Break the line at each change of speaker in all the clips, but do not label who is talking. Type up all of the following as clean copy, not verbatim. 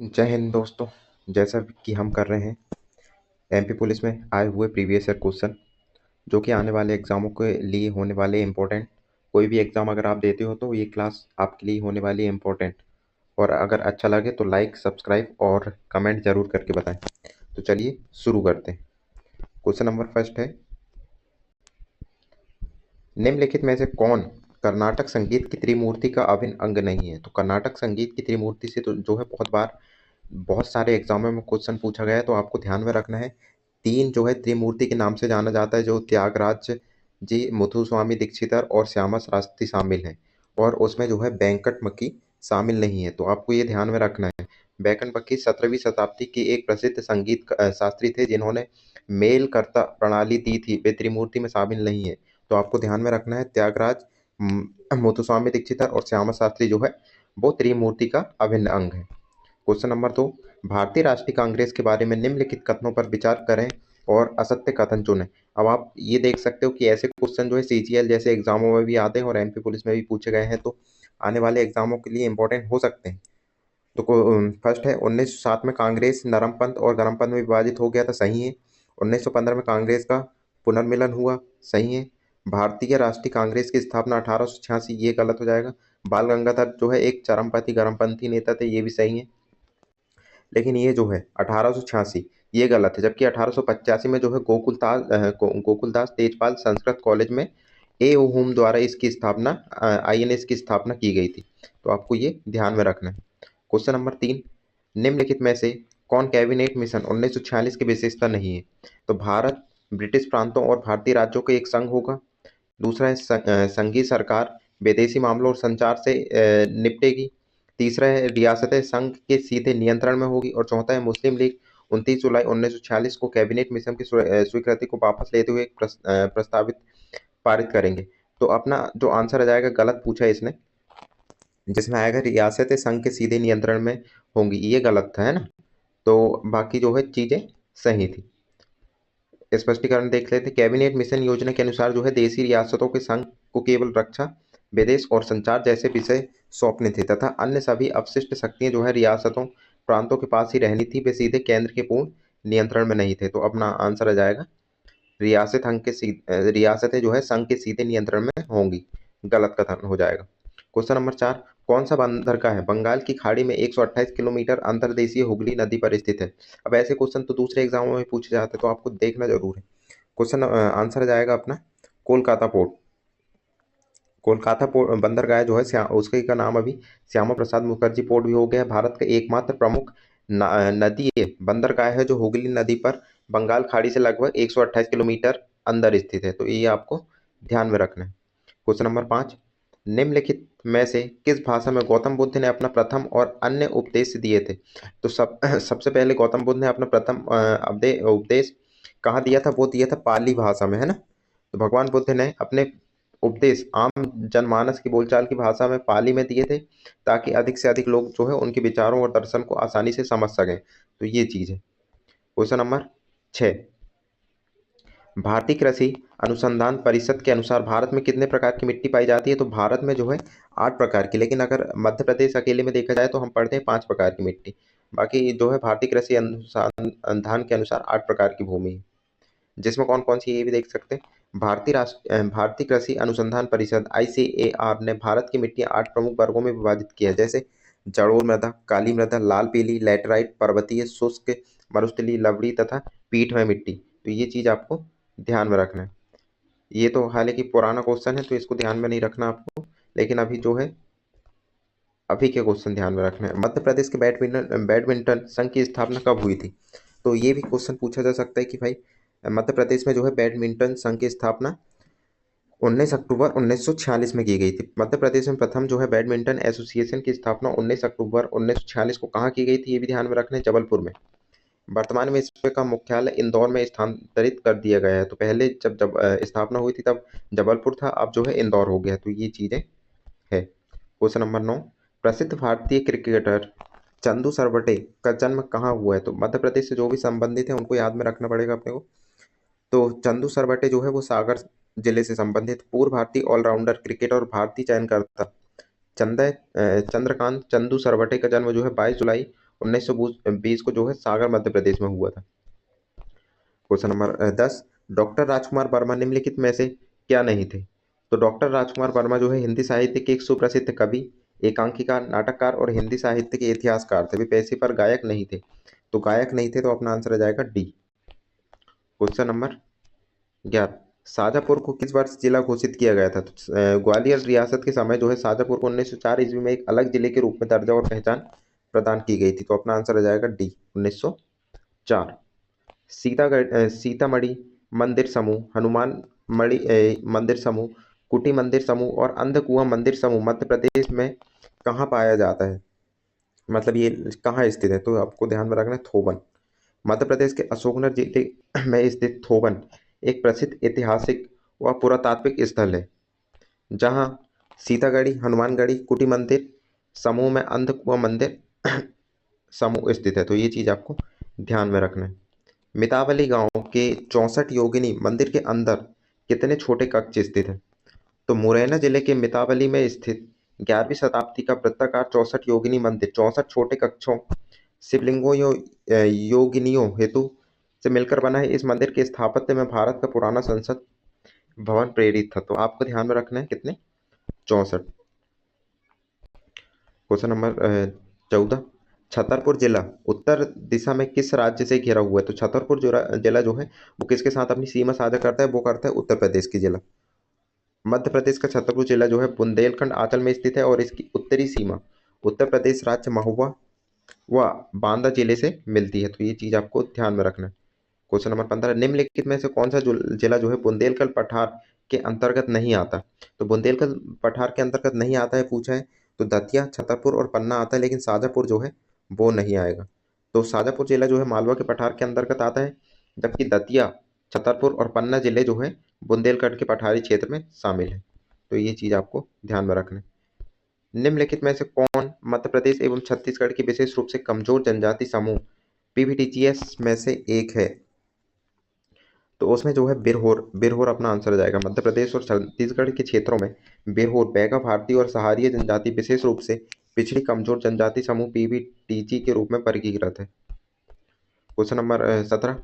जय हिंद दोस्तों। जैसा कि हम कर रहे हैं एमपी पुलिस में आए हुए प्रीवियस ईयर क्वेश्चन जो कि आने वाले एग्जामों के लिए होने वाले इम्पोर्टेंट। कोई भी एग्जाम अगर आप देते हो तो ये क्लास आपके लिए होने वाली है इम्पोर्टेंट। और अगर अच्छा लगे तो लाइक सब्सक्राइब और कमेंट जरूर करके बताएं। तो चलिए शुरू करते हैं। क्वेश्चन नंबर फर्स्ट है, निम्नलिखित में से कौन कर्नाटक संगीत की त्रिमूर्ति का अभिन्न अंग नहीं है। तो कर्नाटक संगीत की त्रिमूर्ति से तो जो है बहुत बार बहुत सारे एग्जामों में क्वेश्चन पूछा गया है, तो आपको ध्यान में रखना है। तीन जो है त्रिमूर्ति के नाम से जाना जाता है, जो त्यागराज जी, मुथुस्वामी दीक्षितर और श्यामा शास्त्री शामिल हैं। और उसमें जो है वेंकट मक्की शामिल नहीं है, तो आपको ये ध्यान में रखना है। वेंकट मक्की 17वीं शताब्दी के एक प्रसिद्ध संगीत शास्त्री थे जिन्होंने मेलकर्ता प्रणाली दी थी, वे त्रिमूर्ति में शामिल नहीं है। तो आपको ध्यान में रखना है, त्यागराज, मुथुस्वामी दीक्षितर और श्यामा शास्त्री जो है वो त्रिमूर्ति का अभिन्न अंग है। क्वेश्चन नंबर 2, भारतीय राष्ट्रीय कांग्रेस के बारे में निम्नलिखित कथनों पर विचार करें और असत्य कथन चुनें। अब आप ये देख सकते हो कि ऐसे क्वेश्चन जो है सीजीएल जैसे एग्जामों में भी आते हैं और एमपी पुलिस में भी पूछे गए हैं, तो आने वाले एग्जामों के लिए इंपॉर्टेंट हो सकते हैं। तो फर्स्ट है, 1907 में कांग्रेस नरमपंथ और गरमपंथ में विभाजित हो गया था, सही है। 1915 में कांग्रेस का पुनर्मिलन हुआ, सही है। भारतीय राष्ट्रीय कांग्रेस की स्थापना 1886, ये गलत हो जाएगा। बाल गंगाधर जो है एक चरमपंथी गरमपंथी नेता थे, ये भी सही है। लेकिन ये जो है 1886 ये गलत है, जबकि 1885 में जो है गोकुलदास तेजपाल संस्कृत कॉलेज में ए हुम द्वारा इसकी स्थापना आईएनएस की स्थापना की गई थी। तो आपको ये ध्यान में रखना है। क्वेश्चन नंबर 3, निम्नलिखित में से कौन कैबिनेट मिशन 1946 की विशेषता नहीं है। तो भारत ब्रिटिश प्रांतों और भारतीय राज्यों का एक संघ होगा। दूसरा है संघीय सरकार विदेशी मामलों और संचार से निपटेगी। तीसरा है रियासतें संघ के सीधे नियंत्रण में होगी। और चौथा है मुस्लिम लीग 29 जुलाई 1946 को कैबिनेट मिशन की स्वीकृति को वापस लेते हुए एक प्रस्तावित पारित करेंगे। तो अपना जो आंसर आ जाएगा, गलत पूछा है इसने, जिसमें आएगा रियासतें संघ के सीधे नियंत्रण में होंगी, ये गलत था, है ना। तो बाकी जो है चीजें सही थी। स्पष्टीकरण देख लेते हैं। कैबिनेट मिशन योजना के अनुसार जो है देशी रियासतों के संघ को केवल रक्षा, विदेश और संचार जैसे विषय सौंपने थे तथा अन्य सभी अवशिष्ट शक्तियां जो है रियासतों प्रांतों के पास ही रहनी थी, वे सीधे केंद्र के पूर्ण नियंत्रण में नहीं थे। तो अपना आंसर आ जाएगा रियासतें जो है संघ के सीधे नियंत्रण में होंगी, गलत कथन हो जाएगा। क्वेश्चन नंबर 4, कौन सा बंदरगाह है बंगाल की खाड़ी में 128 किलोमीटर अंतर्देशीय हुगली नदी पर स्थित है। अब ऐसे क्वेश्चन तो दूसरे एग्जामों में पूछे जाते हैं, तो आपको देखना जरूर है। क्वेश्चन आंसर आ जाएगा अपना कोलकाता पोर्ट। कोलकाता पोर्ट बंदरगाह जो है उसके का नाम अभी श्यामा प्रसाद मुखर्जी पोर्ट भी हो गया है। भारत का एकमात्र प्रमुख नदी बंदरगाह है जो हुगली नदी पर बंगाल खाड़ी से लगभग 128 किलोमीटर अंदर स्थित है। तो ये आपको ध्यान में रखना है। क्वेश्चन नंबर 5, निम्नलिखित में से किस भाषा में गौतम बुद्ध ने अपना प्रथम और अन्य उपदेश दिए थे। तो सबसे पहले गौतम बुद्ध ने अपना प्रथम उपदेश कहाँ दिया था, वो दिया था पाली भाषा में, है ना। तो भगवान बुद्ध ने अपने उपदेश आम जनमानस की बोलचाल की भाषा में पाली में दिए थे, ताकि अधिक से अधिक लोग जो है उनके विचारों और दर्शन को आसानी से समझ सकें। तो ये चीज है। क्वेश्चन नंबर 6, भारतीय कृषि अनुसंधान परिषद के अनुसार भारत में कितने प्रकार की मिट्टी पाई जाती है। तो भारत में जो है 8 प्रकार की, लेकिन अगर मध्य प्रदेश अकेले में देखा जाए तो हम पढ़ते हैं 5 प्रकार की मिट्टी। बाकी जो है भारतीय कृषि अनुसंधान के अनुसार 8 प्रकार की भूमि है, जिसमें कौन कौन सी ये भी देख सकते हैं। भारतीय कृषि अनुसंधान परिषद आईसीएआर ने भारत की मिट्टी 8 प्रमुख वर्गों में विभाजित किया है, जैसे जलोढ़ मृदा, काली मृदा, लाल पीली, लैटेराइट, पर्वतीय, शुष्क, मरुस्थलीय, लवणीय तथा पीठमय मिट्टी। तो ये चीज आपको ध्यान में रखना है। ये तो हालांकि पुराना क्वेश्चन है, तो इसको ध्यान में नहीं रखना आपको, लेकिन अभी जो है अभी के क्वेश्चन ध्यान में रखना है। मध्य प्रदेश के बैडमिंटन संघ की स्थापना कब हुई थी। तो ये भी क्वेश्चन पूछा जा सकता है कि भाई मध्य प्रदेश में जो है बैडमिंटन संघ की स्थापना 19 अक्टूबर 1946 में की गई थी। मध्य प्रदेश में प्रथम जो है बैडमिंटन एसोसिएशन की स्थापना 19 अक्टूबर 1946 को कहाँ की गई थी, ये भी ध्यान में रखना है, जबलपुर में। वर्तमान में इसका मुख्यालय इंदौर में स्थानांतरित कर दिया गया है। तो पहले जब स्थापना हुई थी तब जबलपुर था, अब जो है इंदौर हो गया। तो ये चीजें है। क्वेश्चन नंबर 9, प्रसिद्ध भारतीय क्रिकेटर चंदू सरवटे का जन्म कहाँ हुआ है। तो मध्य प्रदेश से जो भी संबंधित है उनको याद में रखना पड़ेगा अपने को। तो चंदू सरवटे जो है वो सागर जिले से संबंधित पूर्व भारतीय ऑलराउंडर क्रिकेट और भारतीय चयनकर्ता चंद्रकांत चंदू सरवटे का जन्म जो है 22 जुलाई 1920 को जो है सागर मध्य प्रदेश में हुआ था। Question number 10, doctor Rajkumar Verma निम्नलिखित में से क्या नहीं थे? तो डॉक्टर राजकुमार वर्मा जो है हिंदी साहित्य के एक सुप्रसिद्ध कवि, एकांकिकार, नाटककार और हिंदी साहित्य के इतिहासकार थे। वे पैसे पर गायक नहीं थे। तो गायक नहीं थे, तो अपना आंसर आ जाएगा डी। क्वेश्चन नंबर 11, शाजापुर को किस वर्ष जिला घोषित किया गया था? तो ग्वालियर रियासत के समय जो है शाजापुर को 1904 ईस्वी में एक अलग जिले के रूप में दर्जा और पहचान प्रदान की गई थी। तो अपना आंसर आ जाएगा डी, 1904। सीतामढ़ी मंदिर समूह, हनुमान मढ़ी मंदिर समूह, कुटी मंदिर समूह और अंधकुआं मंदिर समूह मध्य प्रदेश में कहाँ पाया जाता है? मतलब ये कहाँ स्थित है? तो आपको ध्यान में रखना है थोबन। मध्य प्रदेश के अशोकनगर जिले में स्थित थोबन एक प्रसिद्ध ऐतिहासिक व पुरातात्विक स्थल है, जहाँ सीतागढ़ी, हनुमानगढ़ी, कुटी मंदिर समूह में अंधकुआं मंदिर समूह स्थित है। तो ये चीज आपको ध्यान में रखना है। मितावली गांव के 64 योगिनी मंदिर के अंदर कितने छोटे कक्ष स्थित हैं? तो मुरैना जिले के मितावली में स्थित 11वीं शताब्दी का वृत्ताकार 64 योगिनी मंदिर 64 छोटे कक्षों, शिवलिंगों योगिनियों हेतु से मिलकर बना है। इस मंदिर के स्थापत्य में भारत का पुराना संसद भवन प्रेरित था। तो आपको ध्यान में रखना है कितने? 64। क्वेश्चन नंबर 14, छतरपुर जिला उत्तर दिशा में किस राज्य से घिरा हुआ है? तो छतरपुर जिला जो है वो किसके साथ अपनी सीमा साझा करता है? वो करता है उत्तर प्रदेश की जिला। मध्य प्रदेश का छतरपुर जिला जो है बुंदेलखंड अंचल में स्थित है और इसकी उत्तरी सीमा उत्तर प्रदेश राज्य महुआ व बांदा जिले से मिलती है। तो ये चीज आपको ध्यान में रखना है। क्वेश्चन नंबर 15, निम्नलिखित में से कौन सा जिला जो है बुंदेलखंड पठार के अंतर्गत नहीं आता? तो बुंदेलखंड पठार के अंतर्गत नहीं आता है पूछा है, तो दतिया, छतरपुर और पन्ना आता है, लेकिन शाजापुर जो है वो नहीं आएगा। तो शाजापुर जिला जो है मालवा के पठार के अंतर्गत आता है, जबकि दतिया, छतरपुर और पन्ना जिले जो है बुंदेलखंड के पठारी क्षेत्र में शामिल है। तो ये चीज आपको ध्यान में रखना है। निम्नलिखित में से कौन मध्य प्रदेश एवं छत्तीसगढ़ की विशेष रूप से कमजोर जनजाति समूह पीवीटीजीएस में से एक है? तो उसमें जो है बिरहोर, बिरहोर अपना आंसर आ जाएगा। मध्य प्रदेश और छत्तीसगढ़ के क्षेत्रों में बिरहोर, बैगा भारतीय और सहारिया जनजाति विशेष रूप से पिछड़ी कमजोर जनजाति समूह पीवीटीजी के रूप में वर्गीकृत है। क्वेश्चन नंबर 17,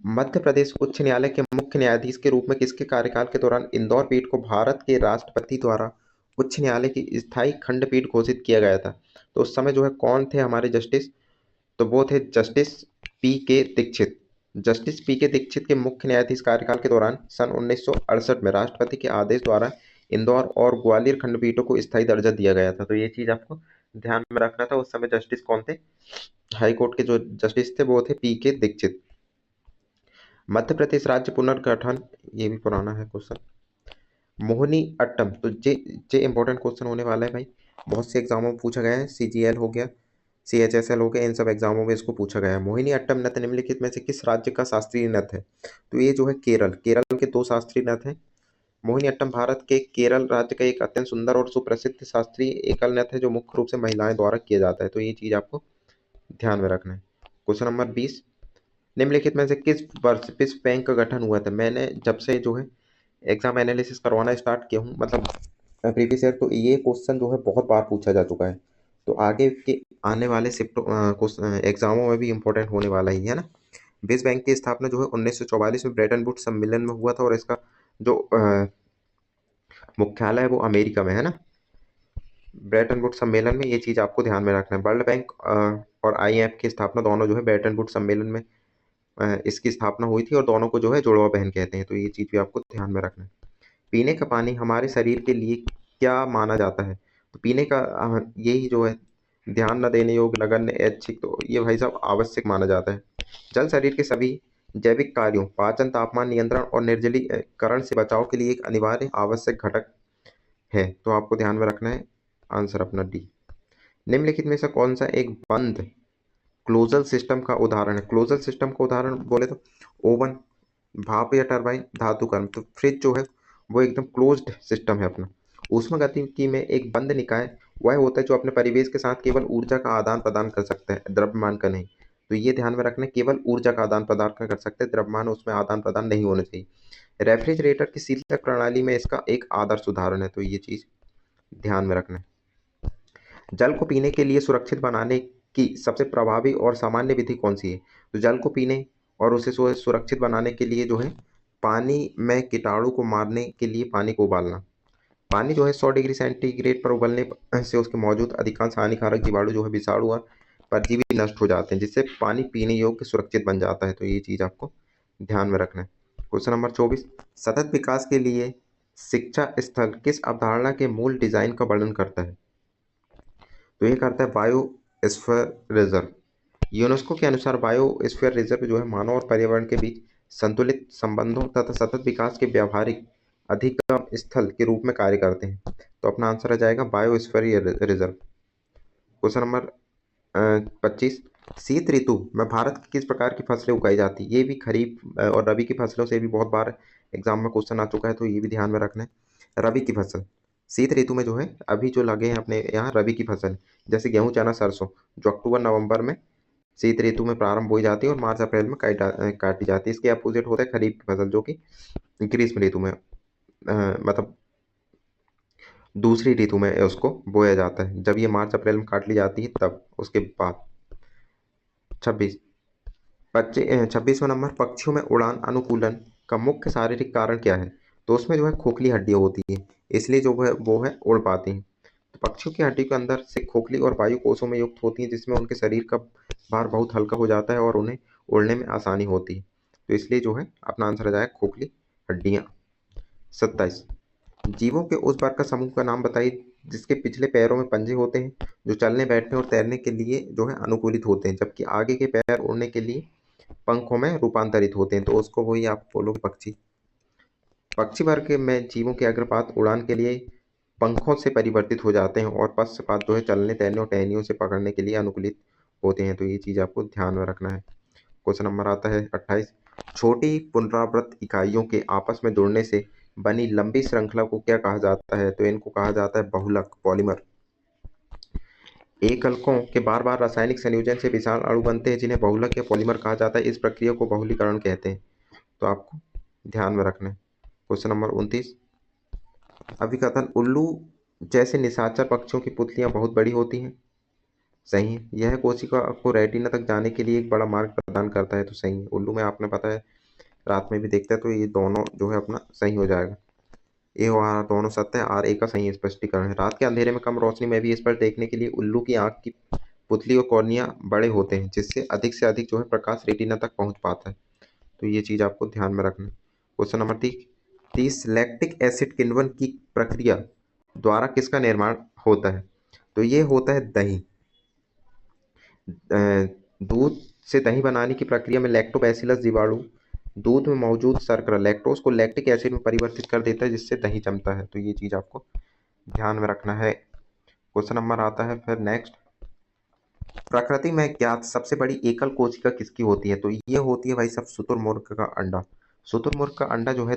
मध्य प्रदेश उच्च न्यायालय के मुख्य न्यायाधीश के रूप में किसके कार्यकाल के दौरान इंदौर पीठ को भारत के राष्ट्रपति द्वारा उच्च न्यायालय की स्थायी खंडपीठ घोषित किया गया था? तो उस समय जो है कौन थे हमारे जस्टिस? तो वो थे जस्टिस पी के दीक्षित। जस्टिस पी के दीक्षित के मुख्य न्यायाधीश कार्यकाल के दौरान सन 1968 में राष्ट्रपति के आदेश द्वारा इंदौर और ग्वालियर खंडपीठों को स्थायी दर्जा दिया गया था। तो ये चीज आपको ध्यान में रखना था। उस समय जस्टिस कौन थे? हाई कोर्ट के जो जस्टिस थे वो थे पी के दीक्षित। मध्य प्रदेश राज्य पुनर्गठन, ये भी पुराना है क्वेश्चन। मोहिनी अट्टम, तो जे इंपॉर्टेंट क्वेश्चन होने वाला है भाई, बहुत से एग्जामों में पूछा गया है। सीजीएल हो गया, सीएचएसएल हो गया, इन सब एग्जामों में इसको पूछा गया है। मोहिनी अट्टम नृत्य निम्नलिखित में से किस राज्य का शास्त्रीय नृत्य है? तो ये जो है केरल, केरल के दो शास्त्रीय नृत्य हैं। मोहिनी अट्टम भारत के केरल राज्य का एक अत्यंत सुंदर और सुप्रसिद्ध शास्त्रीय एकल नृत्य है, जो मुख्य रूप से महिलाएं द्वारा किया जाता है। तो ये चीज आपको ध्यान में रखना है। क्वेश्चन नंबर 20, निम्नलिखित में से किस वर्ष विश्व बैंक का गठन हुआ था? मैंने जब से जो है एग्जाम एनालिसिस करवाना स्टार्ट किया हूँ, मतलब प्रीवियस ईयर, तो ये क्वेश्चन जो है बहुत बार पूछा जा चुका है। तो आगे के आने वाले शिफ्ट एग्जामों में भी इंपॉर्टेंट होने वाला ही है ना। विश्व बैंक की स्थापना जो है 1944 में ब्रेटन वुड्स सम्मेलन में हुआ था, और इसका जो मुख्यालय है वो अमेरिका में है ना, ब्रेटन वुड्स सम्मेलन में। ये चीज आपको ध्यान में रखना है। वर्ल्ड बैंक और आईएमएफ की स्थापना दोनों जो है ब्रेटन वुड्स सम्मेलन में इसकी स्थापना हुई थी, और दोनों को जो है जुड़वा बहन कहते हैं। तो ये चीज भी आपको ध्यान में रखना है। पीने का पानी हमारे शरीर के लिए क्या माना जाता है? तो पीने का यही जो है ध्यान न देने योग्य, नगण्य, ऐच्छिक, तो ये भाई साहब आवश्यक माना जाता है। जल शरीर के सभी जैविक कार्यों, पाचन, तापमान नियंत्रण और निर्जलीकरण से बचाव के लिए एक अनिवार्य आवश्यक घटक है। तो आपको ध्यान में रखना है, आंसर अपना डी। निम्नलिखित में से कौन सा एक बंद क्लोजल सिस्टम का उदाहरण है? क्लोजल सिस्टम का उदाहरण बोले तो ओवन, भाप या टरबाइन, धातु कर्म। तो फ्रिज जो है वो एकदम क्लोज्ड सिस्टम है अपना। ऊष्मागतिकी में एक बंद निकाय वह होता है जो अपने परिवेश के साथ केवल ऊर्जा का आदान प्रदान कर सकता है, द्रव्यमान का नहीं। तो ये ध्यान में रखना, केवल ऊर्जा का आदान प्रदान कर सकते हैं, द्रव्यमान उसमें आदान प्रदान नहीं होना चाहिए। रेफ्रिजरेटर की शीतलक प्रणाली में इसका एक आदर्श उदाहरण है। तो ये चीज ध्यान में रखना है। जल को पीने के लिए सुरक्षित बनाने की सबसे प्रभावी और सामान्य विधि कौन सी है? तो जल को पीने और उसे सुरक्षित बनाने के लिए जो है पानी में कीटाणु को मारने के लिए पानी को उबालना। पानी जो है 100 डिग्री सेंटीग्रेड पर उबलने से उसके मौजूद अधिकांश हानिकारक जीवाणु जो है विषाणु और परजीवी नष्ट हो जाते हैं, जिससे पानी पीने योग्य सुरक्षित बन जाता है। तो ये चीज आपको ध्यान में रखना है। क्वेश्चन नंबर 24, सतत विकास के लिए शिक्षा स्थल किस अवधारणा के मूल डिजाइन का वर्णन करता है? तो ये करता है बायोस्फीयर रिजर्व। यूनेस्को के अनुसार बायोस्फीयर रिजर्व जो है मानव और पर्यावरण के बीच संतुलित संबंधों तथा सतत विकास के व्यावहारिक अधिगम स्थल के रूप में कार्य करते हैं। तो अपना आंसर आ जाएगा बायोस्फीयर रिजर्व। क्वेश्चन नंबर 25, शीत ऋतु में भारत की किस प्रकार की फसलें उगाई जाती है? ये भी खरीफ और रबी की फसलों से भी बहुत बार एग्जाम में क्वेश्चन आ चुका है, तो ये भी ध्यान में रखना है। रबी की फसल शीत ऋतु में जो है अभी जो लगे हैं अपने यहाँ रबी की फसल, जैसे गेहूं, चना, सरसों, जो अक्टूबर नवंबर में शीत ऋतु में प्रारंभ बोई जाती है और मार्च अप्रैल में काटी जाती है। इसके अपोजिट होता है खरीफ की फसल, जो कि ग्रीष्म ऋतु में मतलब दूसरी ऋतु में उसको बोया जाता है। जब ये मार्च अप्रैल में काट ली जाती है तब उसके बाद। 26, 26वां नंबर, पक्षियों में उड़ान अनुकूलन का मुख्य शारीरिक कारण क्या है? तो उसमें जो है खोखली हड्डियां होती है, इसलिए जो है वो है उड़ पाती हैं। तो पक्षियों की हड्डी के अंदर से खोखली और वायु कोषों में युक्त होती हैं, जिसमें उनके शरीर का भार बहुत हल्का हो जाता है और उन्हें उड़ने में आसानी होती है। तो इसलिए जो है अपना आंसर आ जाएगा खोखली हड्डियां। 27, जीवों के उस वर्ग का समूह का नाम बताइए जिसके पिछले पैरों में पंजे होते हैं, जो चलने, बैठने और तैरने के लिए जो है अनुकूलित होते हैं, जबकि आगे के पैर उड़ने के लिए पंखों में रूपांतरित होते हैं। तो उसको वही आप बोलोगे पक्षी। पक्षी वर्ग में जीवों के अग्रपात उड़ान के लिए पंखों से परिवर्तित हो जाते हैं और पश्चपात जो है चलने, तैरने और टहनियों से पकड़ने के लिए अनुकूलित होते हैं। तो ये चीज आपको ध्यान में रखना है। क्वेश्चन नंबर आता है 28, छोटी पुनरावृत्त इकाइयों के आपस में जुड़ने से बनी लंबी श्रृंखला को क्या कहा जाता है? तो इनको कहा जाता है बहुलक, पॉलीमर। एकलकों के बार बार रासायनिक संयोजन से विशाल अणु बनते हैं, जिन्हें बहुलक या पॉलीमर कहा जाता है। इस प्रक्रिया को बहुलीकरण कहते हैं। तो आपको ध्यान में रखना है। क्वेश्चन नंबर 29, अभिकथन उल्लू जैसे निशाचर पक्षियों की पुतलियां बहुत बड़ी होती हैं, सही है। यह कोशिका को रेटिना तक जाने के लिए एक बड़ा मार्ग प्रदान करता है। तो सही है। उल्लू में आपने पता है रात में भी देखते हैं, तो ये दोनों जो है अपना सही हो जाएगा। ए और आर दोनों सत्य है, आर ए का सही स्पष्टीकरण है। रात के अंधेरे में कम रोशनी में भी स्पष्ट देखने के लिए उल्लू की आंख की पुतली और कॉर्निया बड़े होते हैं, जिससे अधिक से अधिक जो है प्रकाश रेटिना तक पहुंच पाता है। तो ये चीज आपको ध्यान में रखना है। क्वेश्चन नंबर 30, लैक्टिक एसिड किण्वन की प्रक्रिया द्वारा किसका निर्माण होता है? तो ये होता है दही। दूध से दही बनाने की प्रक्रिया में लैक्टोबैसिलस जीवाणु दूध में मौजूद शर्करा लैक्टोज को लैक्टिक एसिड में परिवर्तित कर देता है, जिससे दही जमता है। तो ये चीज आपको ध्यान में रखना है। क्वेश्चन नंबर आता है फिर नेक्स्ट, प्रकृति में ज्ञात सबसे बड़ी एकल कोशिका किसकी होती है? तो ये होती है भाई सब शुतुरमुर्ग का अंडा। शुतुरमुर्ग का अंडा जो है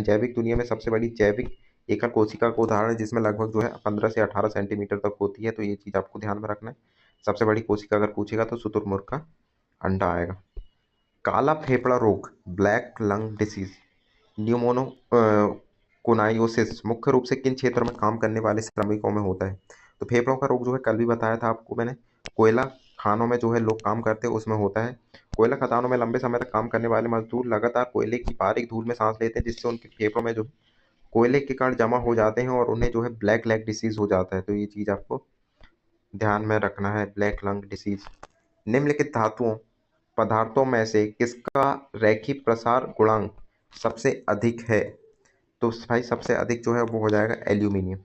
जैविक दुनिया में सबसे बड़ी जैविक एकल कोशिका का उदाहरण है, जिसमें लगभग जो है 15 से 18 सेंटीमीटर तक होती है। तो ये चीज आपको ध्यान में रखना है। सबसे बड़ी कोशिका अगर पूछेगा तो शुतुरमुर्ग का अंडा आएगा। काला फेफड़ा रोग, ब्लैक लंग डिसीज, न्यूमोनो कोनाइयोसिस मुख्य रूप से किन क्षेत्रों में काम करने वाले श्रमिकों में होता है? तो फेफड़ों का रोग जो है कल भी बताया था आपको मैंने, कोयला खानों में जो है लोग काम करते हैं उसमें होता है। कोयला खदानों में लंबे समय तक काम करने वाले मजदूर लगातार कोयले की बारीक धूल में सांस लेते हैं, जिससे उनके फेफड़ों में जो कोयले के कण जमा हो जाते हैं और उन्हें जो है ब्लैक लैग डिसीज हो जाता है। तो ये चीज आपको ध्यान में रखना है, ब्लैक लंग डिसीज। निम्नलिखित धातुओं पदार्थों में से किसका रैखिक प्रसार गुणांक सबसे अधिक है? तो भाई सबसे अधिक जो है वो हो जाएगा एल्यूमिनियम।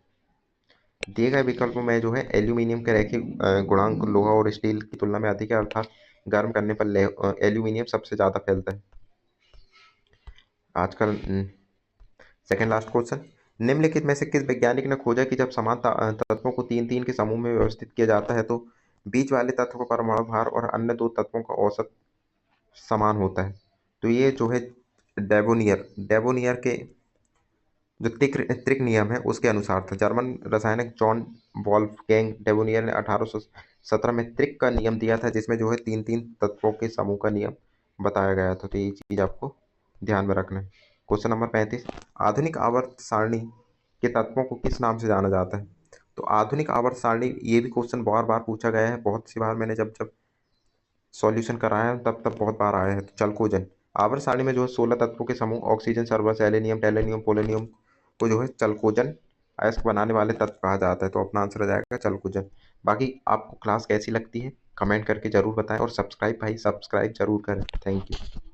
दिए गए विकल्पों में जो है एल्यूमिनियम के रैखिक गुणांक लोहा और स्टील की तुलना में अधिक है, अर्थात गर्म करने पर एल्यूमिनियम सबसे ज्यादा फैलता है आजकल। सेकेंड लास्ट क्वेश्चन, निम्नलिखित में से किस वैज्ञानिक ने खोजा कि जब समान तत्वों को तीन तीन के समूह में व्यवस्थित किया जाता है तो बीच वाले तत्व का परमाणु भार और अन्य दो तत्वों का औसत समान होता है? तो ये जो है डेबोनियर के जो त्रिक नियम है उसके अनुसार था। जर्मन रसायनक जॉन वॉल्फगैंग डेबोनियर ने 1817 में त्रिक का नियम दिया था, जिसमें जो है तीन तीन तत्वों के समूह का नियम बताया गया था। तो ये चीज आपको ध्यान में रखना है। क्वेश्चन नंबर 35, आधुनिक आवर्त सारणी के तत्वों को किस नाम से जाना जाता है? तो आधुनिक आवर्त सारणी, ये भी क्वेश्चन बार बार पूछा गया है, बहुत सी बार मैंने जब जब सॉल्यूशन कराया है तब तब बहुत बार आया है। तो चलकोजन, आवर्त सारणी में जो है 16 तत्वों के समूह ऑक्सीजन, सल्फर, सेलेनियम, टेलेनियम, पोलोनियम को जो है चलकोजन अयस्क बनाने वाले तत्व कहा जाता है। तो अपना आंसर हो जाएगा चलकोजन। बाकी आपको क्लास कैसी लगती है कमेंट करके जरूर बताएं, और सब्सक्राइब भाई सब्सक्राइब जरूर करें। Thank you.